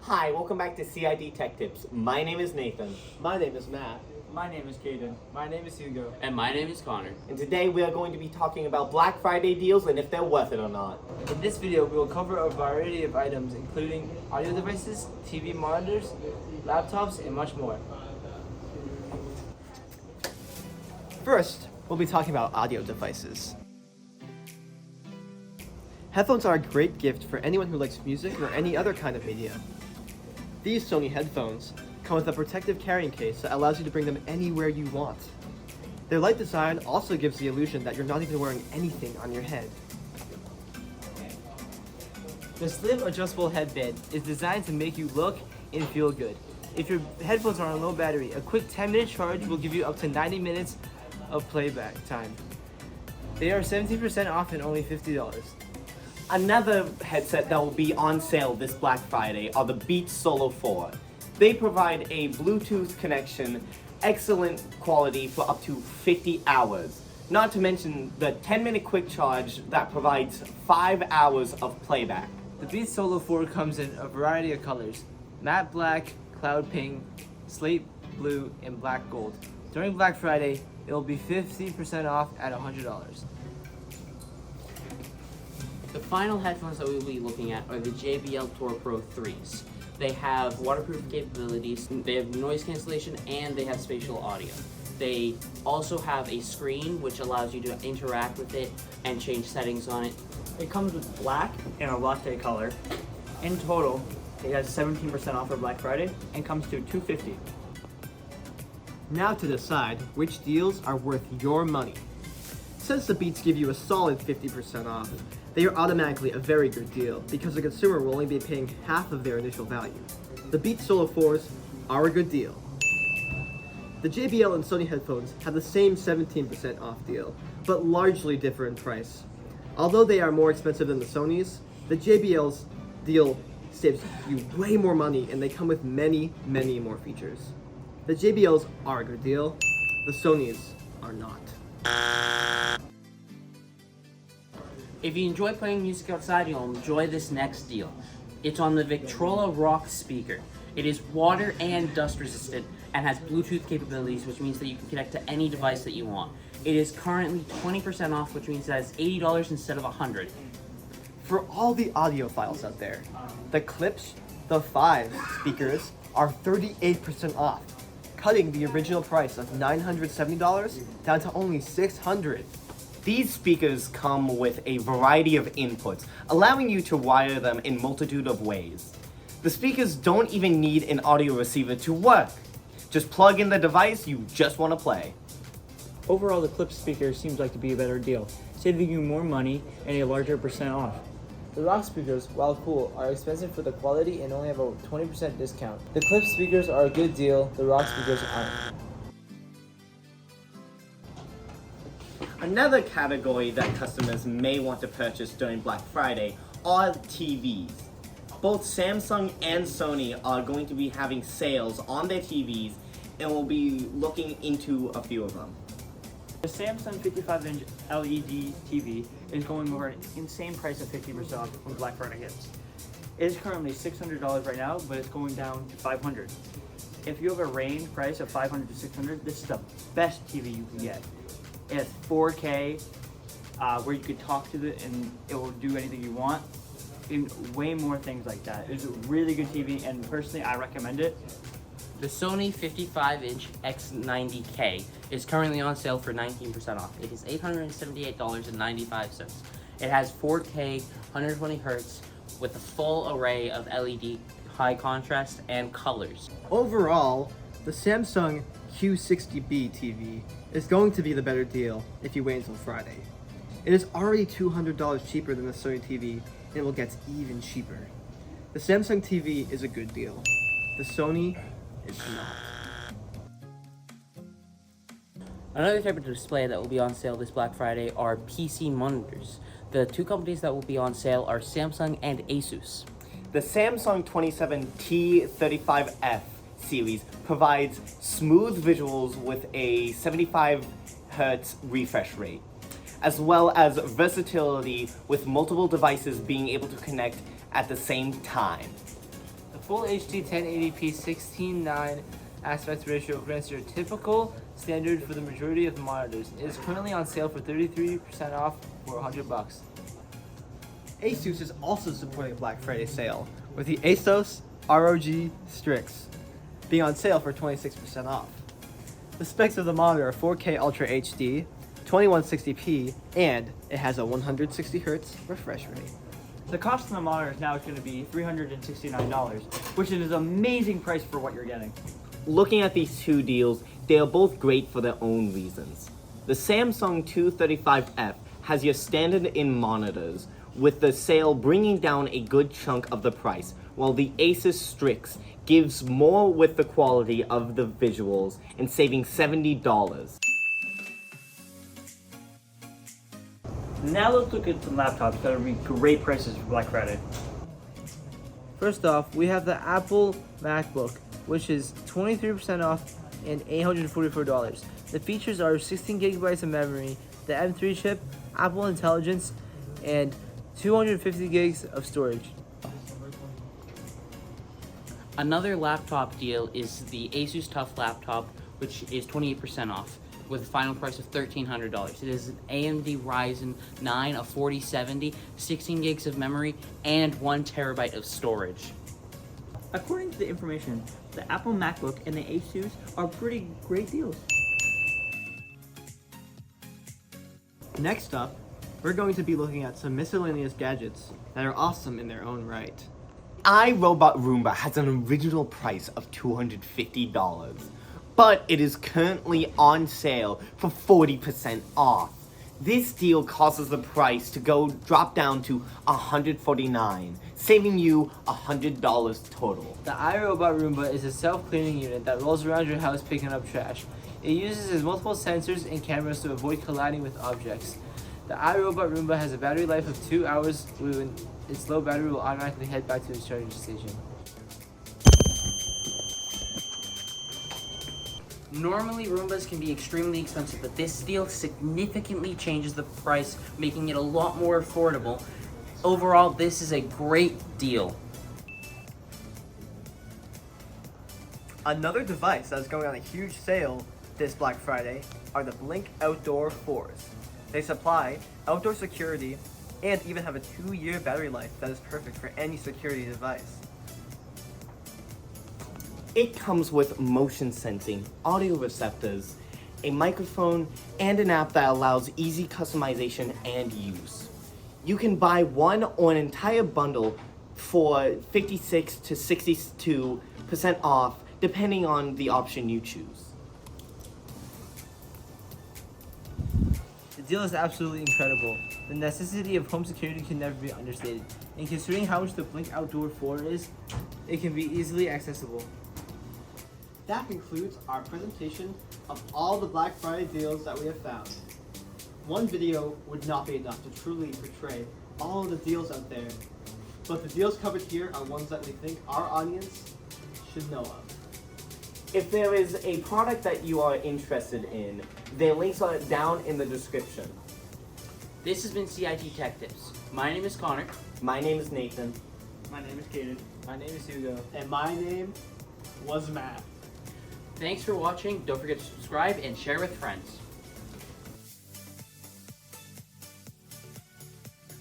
Hi, welcome back to CID Tech Tips. My name is Nathan. My name is Matt. My name is Caden. My name is Hugo. And my name is Connor. And today we are going to be talking about Black Friday deals and if they're worth it or not. In this video, we will cover a variety of items, including audio devices, TV monitors, laptops, and much more. First, we'll be talking about audio devices. Headphones are a great gift for anyone who likes music or any other kind of media. These Sony headphones come with a protective carrying case that allows you to bring them anywhere you want. Their light design also gives the illusion that you're not even wearing anything on your head. The slim adjustable headband is designed to make you look and feel good. If your headphones are on low battery, a quick 10-minute charge will give you up to 90 minutes of playback time. They are 17% off and only $50. Another headset that will be on sale this Black Friday are the Beats Solo 4. They provide a Bluetooth connection, excellent quality for up to 50 hours. Not to mention the 10-minute quick charge that provides 5 hours of playback. The Beats Solo 4 comes in a variety of colors: matte black, cloud pink, slate blue, and black gold. During Black Friday, it will be 50% off at $100. The final headphones that we will be looking at are the JBL Tour Pro 3s. They have waterproof capabilities, they have noise cancellation, and they have spatial audio. They also have a screen which allows you to interact with it and change settings on it. It comes with black and a latte color. In total, it has 17% off for Black Friday and comes to $250. Now to decide which deals are worth your money. Since the Beats give you a solid 50% off, they are automatically a very good deal because the consumer will only be paying half of their initial value. The Beats Solo 4s are a good deal. The JBL and Sony headphones have the same 17% off deal, but largely differ in price. Although they are more expensive than the Sonys, the JBL's deal saves you way more money and they come with many, many more features. The JBLs are a good deal, the Sonys are not. If you enjoy playing music outside, you'll enjoy this next deal. It's on the Victrola Rock speaker. It is water and dust resistant and has Bluetooth capabilities, which means that you can connect to any device that you want. It is currently 20% off, which means that it's $80 instead of $100. For all the audiophiles out there, the Klipsch, the 5 speakers are 38% off, cutting the original price of $970 down to only $600. These speakers come with a variety of inputs, allowing you to wire them in multitude of ways. The speakers don't even need an audio receiver to work. Just plug in the device you just want to play. Overall, the Klipsch speaker seems like to be a better deal, saving you more money and a larger percent off. The Rock speakers, while cool, are expensive for the quality and only have a 20% discount. The Klipsch speakers are a good deal, the Rock speakers aren't. Another category that customers may want to purchase during Black Friday are TVs. Both Samsung and Sony are going to be having sales on their TVs, and we'll be looking into a few of them. The Samsung 55-inch LED TV is going for an insane price of 50% off when Black Friday hits. It is currently $600 right now, but it's going down to $500. If you have a range price of $500 to $600, this is the best TV you can get. It has 4K, where you could talk to it and it will do anything you want, and way more things like that. It's a really good TV, and personally, I recommend it. The Sony 55-inch X90K is currently on sale for 19% off. It is $878.95. It has 4K, 120 Hz with a full array of LED high contrast and colors. Overall, the Samsung Q60B TV is going to be the better deal if you wait until Friday. It is already $200 cheaper than the Sony TV, and it will get even cheaper. The Samsung TV is a good deal. The Sony is not. Another type of display that will be on sale this Black Friday are PC monitors. The two companies that will be on sale are Samsung and Asus. The Samsung 27T35F series provides smooth visuals with a 75 Hz refresh rate, as well as versatility with multiple devices being able to connect at the same time. The Full HD 1080p 16:9 aspect ratio grants your typical standard for the majority of the monitors. It is currently on sale for 33% off for $100. Asus is also supporting a Black Friday sale with the ASUS ROG Strix being on sale for 26% off. The specs of the monitor are 4K Ultra HD, 2160p, and it has a 160Hz refresh rate. The cost of the monitor now is going to be $369, which is an amazing price for what you're getting. Looking at these two deals, they are both great for their own reasons. The Samsung 235F has your standard in monitors, with the sale bringing down a good chunk of the price, while the Asus Strix gives more with the quality of the visuals and saving $70. Now let's look at some laptops that will be great prices for Black Friday. First off, we have the Apple MacBook, which is 23% off and $844. The features are 16 gigabytes of memory, the M3 chip, Apple Intelligence, and 250 gigs of storage. Another laptop deal is the Asus TUF laptop, which is 28% off with a final price of $1,300. It is an AMD Ryzen 9, a 4070, 16 gigs of memory, and 1 terabyte of storage. According to the information, the Apple MacBook and the Asus are pretty great deals. Next up, we're going to be looking at some miscellaneous gadgets that are awesome in their own right. iRobot Roomba has an original price of $250, but it is currently on sale for 40% off. This deal causes the price to drop down to $149, saving you $100 total. The iRobot Roomba is a self-cleaning unit that rolls around your house picking up trash. It uses its multiple sensors and cameras to avoid colliding with objects. The iRobot Roomba has a battery life of 2 hours. When its low battery will automatically head back to its charging station. Normally, Roombas can be extremely expensive, but this deal significantly changes the price, making it a lot more affordable. Overall, this is a great deal. Another device that is going on a huge sale this Black Friday are the Blink Outdoor 4s. They supply outdoor security and even have a 2-year battery life that is perfect for any security device. It comes with motion sensing, audio receptors, a microphone, and an app that allows easy customization and use. You can buy one or an entire bundle for 56 to 62% off, depending on the option you choose. The deal is absolutely incredible. The necessity of home security can never be understated. And considering how much the Blink Outdoor 4 is, it can be easily accessible. That concludes our presentation of all the Black Friday deals that we have found. One video would not be enough to truly portray all of the deals out there, but the deals covered here are ones that we think our audience should know of. If there is a product that you are interested in, their links are down in the description. This has been CIT Tech Tips. My name is Connor. My name is Nathan. My name is Kaden. My name is Hugo. And my name was Matt. Thanks for watching. Don't forget to subscribe and share with friends.